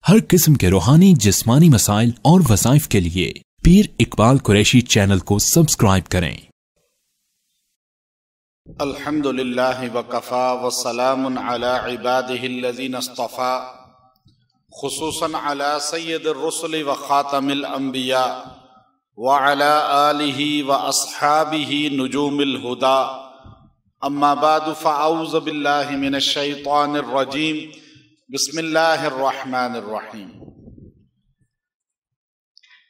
ہر قسم کے روحانی جسمانی مسائل اور وظائف کے لیے پیر اقبال قریشی چینل کو سبسکرائب کریں۔ الحمدللہ وکفا والسلام علی عبادہ الذین اصطفا، خصوصاً علی سید الرسل وخاتم الانبیاء وعلی آلہ واصحابہ نجوم الہدا، اما بعد فاعوذ باللہ من الشیطان الرجیم، بسم اللہ الرحمن الرحیم۔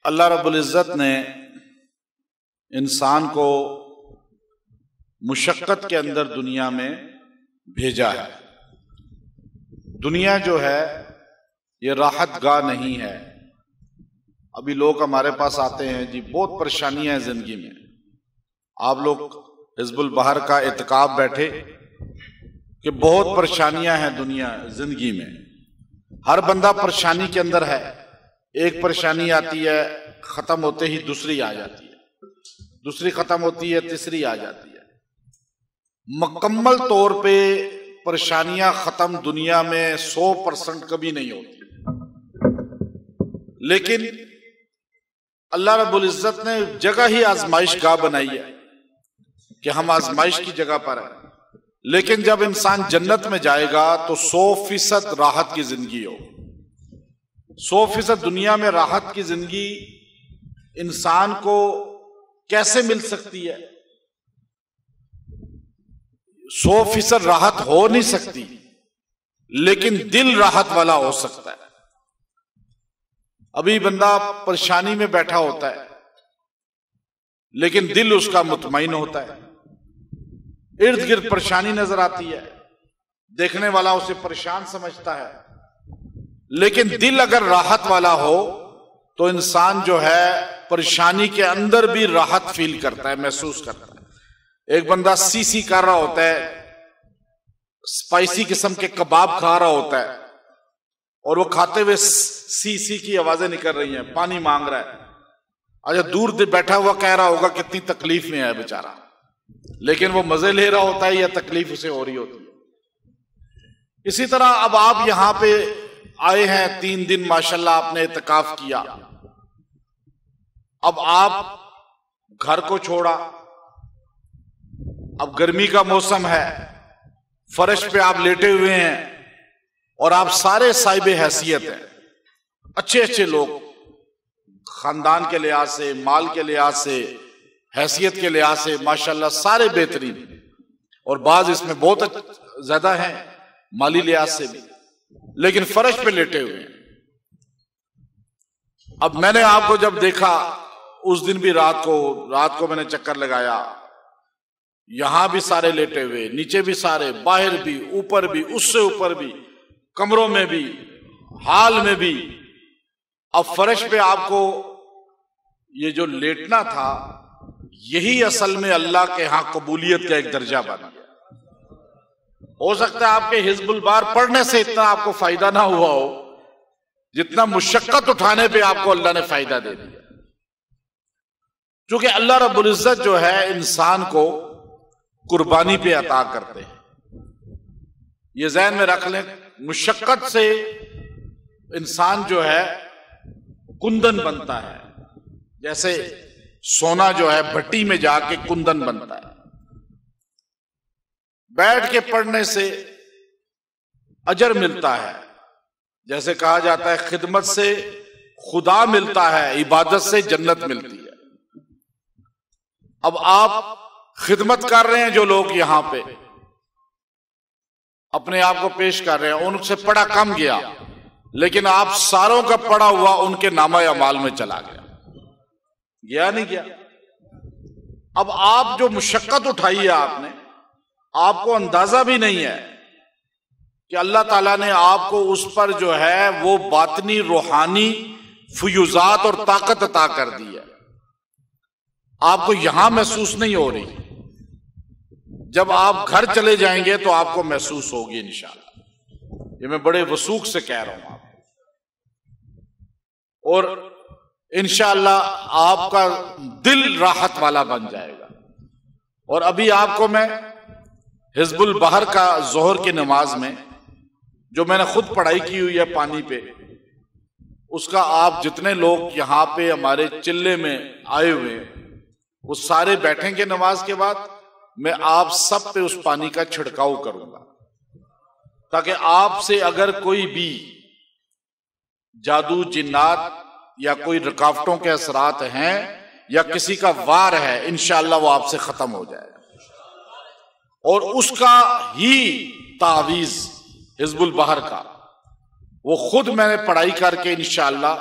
اللہ رب العزت نے انسان کو مشقت کے اندر دنیا میں بھیجا ہے۔ دنیا جو ہے یہ راحت گاہ نہیں ہے۔ ابھی لوگ ہمارے پاس آتے ہیں، جی بہت پریشانیاں ہیں زندگی میں۔ آپ لوگ حزب البحر کا اعتکاف بیٹھے کہ بہت پریشانیاں ہیں دنیا زندگی میں، ہر بندہ پریشانی کے اندر ہے۔ ایک پریشانی آتی ہے، ختم ہوتے ہی دوسری آ جاتی ہے، دوسری ختم ہوتی ہے، تیسری آ جاتی ہے۔ مکمل طور پہ پریشانیاں ختم دنیا میں 100% کبھی نہیں ہوتی، لیکن اللہ رب العزت نے جگہ ہی آزمائش گاہ بنائی ہے کہ ہم آزمائش کی جگہ پر ہیں۔ لیکن جب انسان جنت میں جائے گا تو 100% راحت کی زندگی ہو۔ 100% دنیا میں راحت کی زندگی انسان کو کیسے مل سکتی ہے؟ 100% راحت ہو نہیں سکتی، لیکن دل راحت والا ہو سکتا ہے۔ ابھی بندہ پریشانی میں بیٹھا ہوتا ہے لیکن دل اس کا مطمئن ہوتا ہے۔ ارد گرد پریشانی نظر آتی ہے، دیکھنے والا اسے پریشان سمجھتا ہے، لیکن دل اگر راحت والا ہو تو انسان جو ہے پریشانی کے اندر بھی راحت فیل کرتا ہے، محسوس کرتا ہے۔ ایک بندہ سی کر رہا ہوتا ہے، اسپائسی قسم کے کباب کھا رہا ہوتا ہے، اور وہ کھاتے ہوئے سی کی آوازیں نکل رہی ہیں، پانی مانگ رہا ہے۔ اچھا دور بیٹھا ہوا کہہ رہا ہوگا کتنی تکلیف میں ہے بیچارہ، لیکن وہ مزے لے رہا ہوتا ہے یا تکلیف اسے ہو رہی ہوتی ہے۔ اسی طرح اب آپ یہاں پہ آئے ہیں، 3 دن ماشاءاللہ آپ نے اعتکاف کیا۔ اب آپ گھر کو چھوڑا، اب گرمی کا موسم ہے، فرش پہ آپ لیٹے ہوئے ہیں اور آپ سارے صاحب حیثیت ہیں، اچھے لوگ، خاندان کے لحاظ سے، مال کے لحاظ سے، حیثیت کے لحاظ سے ماشاءاللہ سارے بہترین، اور بعض اس میں بہت زیادہ ہیں مالی لحاظ سے بھی، لیکن فرش پہ لیٹے ہوئے ہیں۔ اب میں نے آپ کو جب دیکھا اس دن بھی رات کو میں نے چکر لگایا، یہاں بھی سارے لیٹے ہوئے، نیچے بھی سارے، باہر بھی، اوپر بھی، اس سے اوپر بھی، کمروں میں بھی، ہال میں بھی۔ اب فرش پہ آپ کو یہ جو لیٹنا تھا، یہی اصل میں اللہ کے ہاں قبولیت کا ایک درجہ بن گیا۔ ہو سکتا ہے آپ کے حزب البار پڑھنے سے اتنا آپ کو فائدہ نہ ہوا ہو جتنا مشقت اٹھانے پہ آپ کو اللہ نے فائدہ دے دیا، کیونکہ اللہ رب العزت جو ہے انسان کو قربانی پہ عطا کرتے ہیں۔ یہ ذہن میں رکھ لیں، مشقت سے انسان جو ہے کندن بنتا ہے، جیسے سونا جو ہے بھٹی میں جا کے کندن بنتا ہے۔ بیٹھ کے پڑھنے سے اجر ملتا ہے، جیسے کہا جاتا ہے خدمت سے خدا ملتا ہے، عبادت سے جنت ملتی ہے۔ اب آپ خدمت کر رہے ہیں، جو لوگ یہاں پہ اپنے آپ کو پیش کر رہے ہیں، ان سے پڑھا کم گیا، لیکن آپ ساروں کا پڑھا ہوا ان کے نامہ اعمال میں چلا گیا نہیں گیا؟ اب آپ جو مشقت اٹھائی ہے آپ نے، آپ کو اندازہ بھی نہیں ہے کہ اللہ تعالیٰ نے آپ کو اس پر جو ہے وہ باطنی روحانی فیوزات اور طاقت عطا کر دی ہے۔ آپ کو یہاں محسوس نہیں ہو رہی، جب آپ گھر چلے جائیں گے تو آپ کو محسوس ہوگی انشاءاللہ۔ یہ میں بڑے وثوق سے کہہ رہا ہوں آپ کو، اور انشاءاللہ آپ کا دل راحت والا بن جائے گا۔ اور ابھی آپ کو میں حزب البحر کا ظہر کی نماز میں جو میں نے خود پڑھائی کی ہوئی ہے پانی پہ، اس کا آپ جتنے لوگ یہاں پہ ہمارے چلے میں آئے ہوئے وہ سارے بیٹھیں گے نماز کے بعد، میں آپ سب پہ اس پانی کا چھڑکاؤ کروں گا، تاکہ آپ سے اگر کوئی بھی جادو جنات یا کوئی رکاوٹوں کے اثرات ہیں یا کسی کا وار ہے، انشاءاللہ وہ آپ سے ختم ہو جائے گا۔ اور اس کا ہی تعویذ حزب البحر کا وہ خود میں نے پڑھائی کر کے انشاءاللہ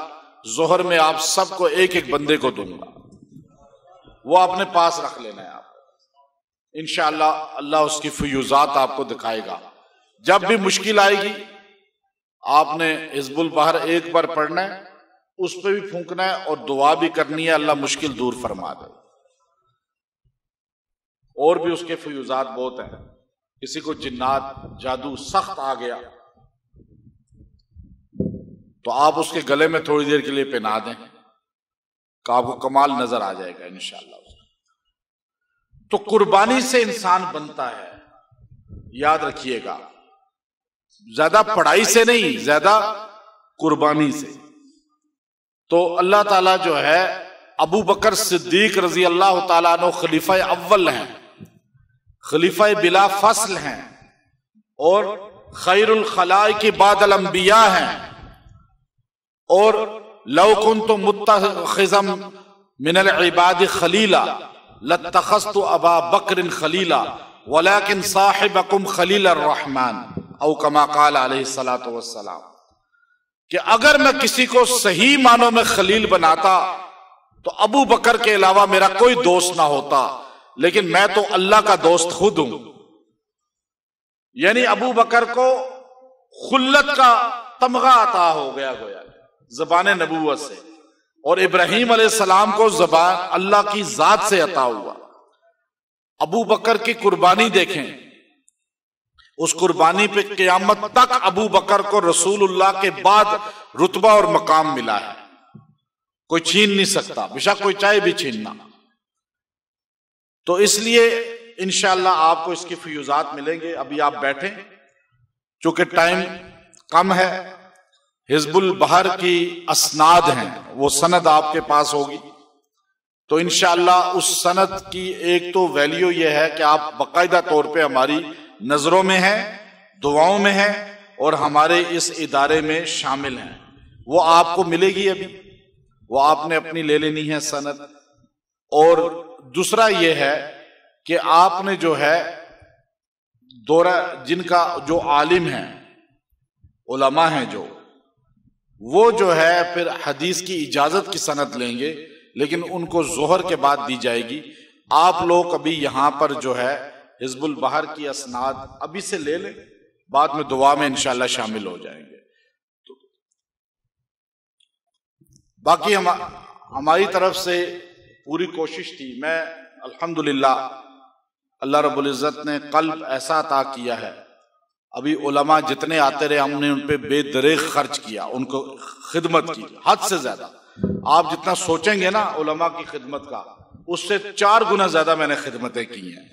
ظہر میں آپ سب کو ایک ایک بندے کو دوں گا، وہ اپنے پاس رکھ لینا ہے آپ، انشاءاللہ اللہ اس کی فیوزات آپ کو دکھائے گا۔ جب بھی مشکل آئے گی آپ نے حزب البحر ایک بار پڑھنا ہے، اس پہ بھی پھونکنا ہے اور دعا بھی کرنی ہے، اللہ مشکل دور فرما دے۔ اور بھی اس کے فیوزات بہت ہیں، کسی کو جنات جادو سخت آ گیا تو آپ اس کے گلے میں تھوڑی دیر کے لیے پہنا دیں کہ آپ کو کمال نظر آ جائے گا انشاءاللہ۔ تو قربانی سے انسان بنتا ہے، یاد رکھیے گا، زیادہ پڑھائی سے نہیں، زیادہ قربانی سے۔ تو اللہ تعالیٰ جو ہے ابو بکر صدیق رضی اللہ تعالیٰ عنہ خلیفہ اول ہیں، خلیفہ بلا فصل ہیں، اور خیر الخلائق بعد الانبیاء ہیں، اور لو کنت متخذا من العباد خلیلا لاتخذت ابا بکر خلیلا ولكن صاحبكم خلیل الرحمن او کما قال علیہ الصلوۃ والسلام، کہ اگر میں کسی کو صحیح معنوں میں خلیل بناتا تو ابو بکر کے علاوہ میرا کوئی دوست نہ ہوتا، لیکن میں تو اللہ کا دوست خود ہوں۔ یعنی ابو بکر کو خلت کا تمغہ عطا ہو گیا گویا زبان نبوت سے، اور ابراہیم علیہ السلام کو زبان اللہ کی ذات سے عطا ہوا۔ ابو بکر کی قربانی دیکھیں، اس قربانی پہ قیامت تک ابو بکر کو رسول اللہ کے بعد رتبہ اور مقام ملا ہے، کوئی چھین نہیں سکتا، بے شک کوئی چاہے بھی چھیننا۔ تو اس لیے انشاءاللہ آپ کو اس کی فیوزات ملیں گے۔ ابھی آپ بیٹھیں، چونکہ ٹائم کم ہے، حزب البحر کی اسناد ہیں، وہ سند آپ کے پاس ہوگی، تو انشاءاللہ اس سند کی ایک تو ویلیو یہ ہے کہ آپ باقاعدہ طور پہ ہماری نظروں میں ہیں، دعاؤں میں ہیں، اور ہمارے اس ادارے میں شامل ہیں، وہ آپ کو ملے گی ابھی، وہ آپ نے اپنی لے لینی ہے سند۔ اور دوسرا یہ ہے کہ آپ نے جو ہے دورہ جن کا جو عالم ہیں، علماء ہیں جو، وہ جو ہے پھر حدیث کی اجازت کی سند لیں گے، لیکن ان کو ظہر کے بعد دی جائے گی۔ آپ لوگ ابھی یہاں پر جو ہے حزب البحر کی اسناد ابھی سے لے لیں، بعد میں دعا میں انشاءاللہ شامل ہو جائیں گے۔ تو باقی ہماری طرف سے پوری کوشش تھی، میں الحمدللہ اللہ رب العزت نے قلب ایسا عطا کیا ہے، ابھی علماء جتنے آتے رہے ہم نے ان پہ بے دریغ خرچ کیا، ان کو خدمت کی حد سے زیادہ۔ آپ جتنا سوچیں گے نا علماء کی خدمت کا، اس سے 4 گنا زیادہ میں نے خدمتیں کی ہیں،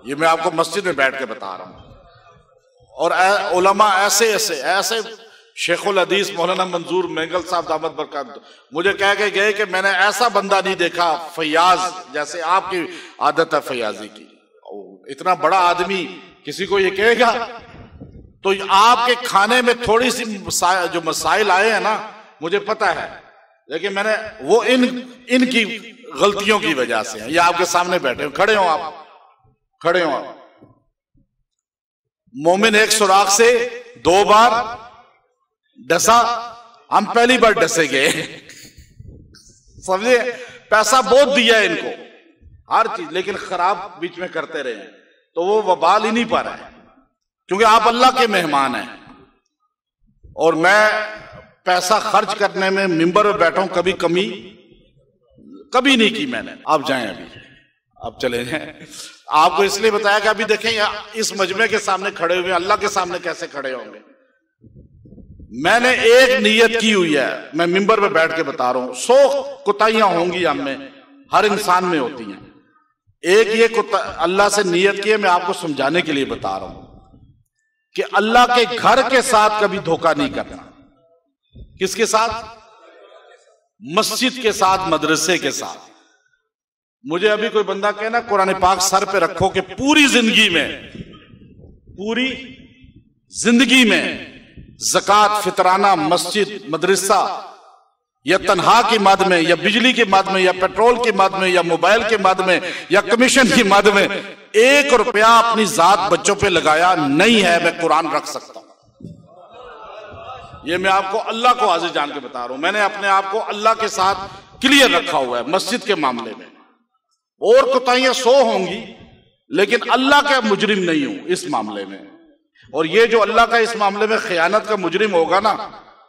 یہ میں آپ کو مسجد میں بیٹھ کے بتا رہا ہوں۔ اور علماء ایسے شیخ الحدیث مولانا منظور مینگل صاحب دامت برکات مجھے کہہ کے گئے کہ میں نے ایسا بندہ نہیں دیکھا فیاض جیسے آپ کی عادت ہے فیاضی کی، اتنا بڑا آدمی کسی کو یہ کہے گا؟ تو آپ کے کھانے میں تھوڑی سی جو مسائل آئے ہیں نا مجھے پتا ہے، لیکن میں نے وہ ان کی غلطیوں کی وجہ سے ہیں۔ یہ آپ کے سامنے بیٹھے ہوں، کھڑے ہوں آپ۔ مومن ایک سوراخ سے 2 بار ڈسا، ہم پہلی بار ڈسے گئے، سمجھے؟ پیسہ بہت دیا ہے ان کو ہر چیز، لیکن خراب بیچ میں کرتے رہے ہیں، تو وہ وبال ہی نہیں پا رہا ہے، کیونکہ آپ اللہ کے مہمان ہیں۔ اور میں پیسہ خرچ کرنے میں ممبر پہ بیٹھا ہوں، کبھی کمی کبھی نہیں کی میں نے۔ آپ جائیں، ابھی آپ چلے جائیں۔ آپ کو اس لیے بتایا کہ ابھی دیکھیں اس مجمع کے سامنے کھڑے ہوئے، اللہ کے سامنے کیسے کھڑے ہوں گے۔ میں نے ایک نیت کی ہوئی ہے، میں ممبر پہ بیٹھ کے بتا رہا ہوں، 100 کوتاہیاں ہوں گی ہم میں، ہر انسان میں ہوتی ہیں۔ ایک یہ اللہ سے نیت کی ہے، میں آپ کو سمجھانے کے لیے بتا رہا ہوں کہ اللہ کے گھر کے ساتھ کبھی دھوکہ نہیں کرنا۔ کس کے ساتھ؟ مسجد کے ساتھ، مدرسے کے ساتھ. مجھے ابھی کوئی بندہ کہنا قرآن پاک سر پہ رکھو کہ پوری زندگی میں زکوٰۃ، فطرانہ، مسجد، مدرسہ، یا تنہا کی مد میں، یا بجلی کی مد میں، یا پیٹرول کی مد میں، یا موبائل کی مد میں، یا کمیشن کی مد میں 1 روپیہ اپنی ذات بچوں پہ لگایا نہیں ہے، میں قرآن رکھ سکتا ہوں. یہ میں آپ کو اللہ کو حاضر جان کے بتا رہا ہوں. میں نے اپنے آپ کو اللہ کے ساتھ کلیئر رکھا ہوا ہے مسجد کے معاملے میں. اور کوتاہیاں 100 ہوں گی لیکن اللہ کا مجرم نہیں ہوں اس معاملے میں. اور یہ جو اللہ کا اس معاملے میں خیانت کا مجرم ہوگا نا،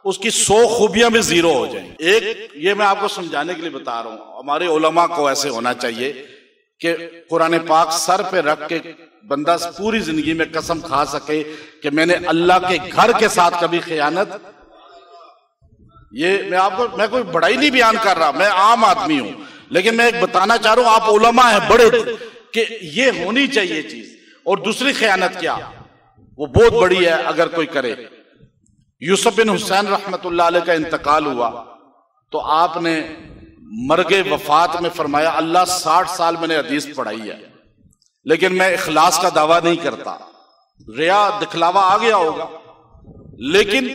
اس کی 100 خوبیاں بھی زیرو ہو جائیں. ایک یہ میں آپ کو سمجھانے کے لیے بتا رہا ہوں، ہمارے علماء کو ایسے ہونا چاہیے کہ قرآن پاک سر پہ رکھ کے بندہ پوری زندگی میں قسم کھا سکے کہ میں نے اللہ کے گھر کے ساتھ کبھی خیانت. یہ میں کوئی بڑائی نہیں بیان کر رہا، میں عام آدمی ہوں، لیکن میں ایک بتانا چاہ رہا ہوں، آپ علماء ہیں بڑے، کہ یہ ہونی چاہیے چیز. اور دوسری خیانت کیا، وہ بہت بڑی ہے اگر کوئی کرے. یوسف بن حسین رحمت اللہ علیہ کا انتقال ہوا تو آپ نے مرگ وفات میں فرمایا اللہ 60 سال میں نے حدیث پڑھائی ہے لیکن میں اخلاص کا دعویٰ نہیں کرتا. ریا دکھلاوا آ گیا ہوگا، لیکن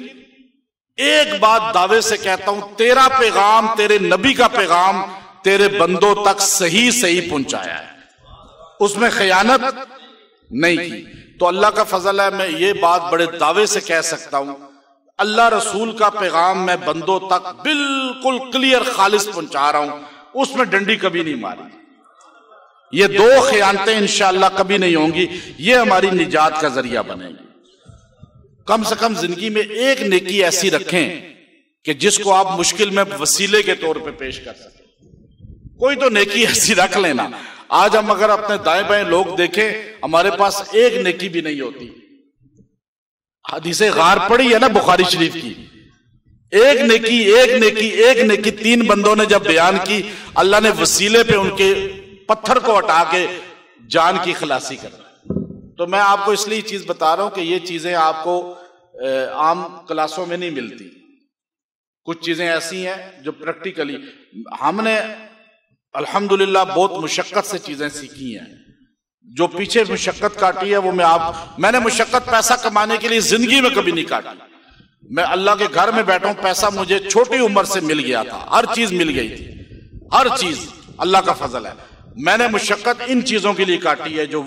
ایک بات دعوے سے کہتا ہوں، تیرا پیغام، تیرے نبی کا پیغام تیرے بندوں تک صحیح پہنچایا ہے، اس میں خیانت نہیں کی. تو اللہ کا فضل ہے، میں یہ بات بڑے دعوے سے کہہ سکتا ہوں، اللہ رسول کا پیغام میں بندوں تک بالکل کلیئر خالص پہنچا رہا ہوں، اس میں ڈنڈی کبھی نہیں ماری. یہ 2 خیانتیں انشاءاللہ کبھی نہیں ہوں گی، یہ ہماری نجات کا ذریعہ بنے گی. کم سے کم زندگی میں ایک نیکی ایسی رکھیں کہ جس کو آپ مشکل میں وسیلے کے طور پہ پیش کر سکیں. کوئی تو نیکی ایسی رکھ لینا. آج ہم اگر اپنے دائیں بائیں لوگ دیکھیں، ہمارے پاس ایک نیکی بھی نہیں ہوتی. حدیث غار پڑھی ہے نا بخاری شریف کی، ایک نیکی 3 بندوں نے جب بیان کی، اللہ نے وسیلے پہ ان کے پتھر کو ہٹا کے جان کی خلاصی کر. تو میں آپ کو اس لیے چیز بتا رہا ہوں کہ یہ چیزیں آپ کو عام کلاسوں میں نہیں ملتی. کچھ چیزیں ایسی ہیں جو پریکٹیکلی ہم نے الحمدللہ بہت مشقت سے چیزیں سیکھی ہیں. جو پیچھے مشقت کاٹی ہے وہ میں نے مشقت پیسہ کمانے کے لیے زندگی میں کبھی نہیں کاٹی. میں اللہ کے گھر میں بیٹھا ہوں، پیسہ مجھے چھوٹی عمر سے مل گیا تھا، ہر چیز مل گئی تھی، ہر چیز اللہ کا فضل ہے. میں نے مشقت ان چیزوں کے لیے کاٹی ہے جو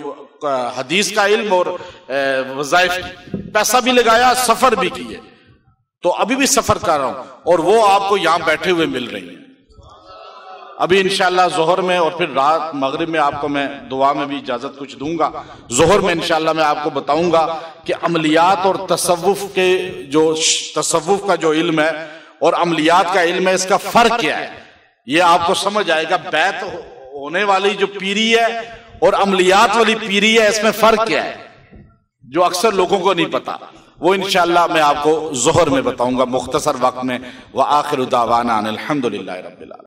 حدیث کا علم اور وظائف کی. پیسہ بھی لگایا، سفر بھی کیے، تو ابھی بھی سفر کر رہا ہوں اور وہ آپ کو یہاں بیٹھے ہوئے مل رہی ہیں. ابھی انشاءاللہ ظہر میں اور پھر رات مغرب میں آپ کو میں دعا میں بھی اجازت کچھ دوں گا. ظہر میں انشاءاللہ میں آپ کو بتاؤں گا کہ عملیات اور تصوف کا جو علم ہے اور عملیات کا علم ہے، اس کا فرق کیا ہے. یہ آپ کو سمجھ آئے گا. بیعت ہونے والی جو پیری ہے اور عملیات والی پیری ہے، اس میں فرق کیا ہے جو اکثر لوگوں کو نہیں پتا. وہ انشاءاللہ میں آپ کو ظہر میں بتاؤں گا مختصر وقت میں. وآخر دعوانا ان الحمدللہ رب العالمین.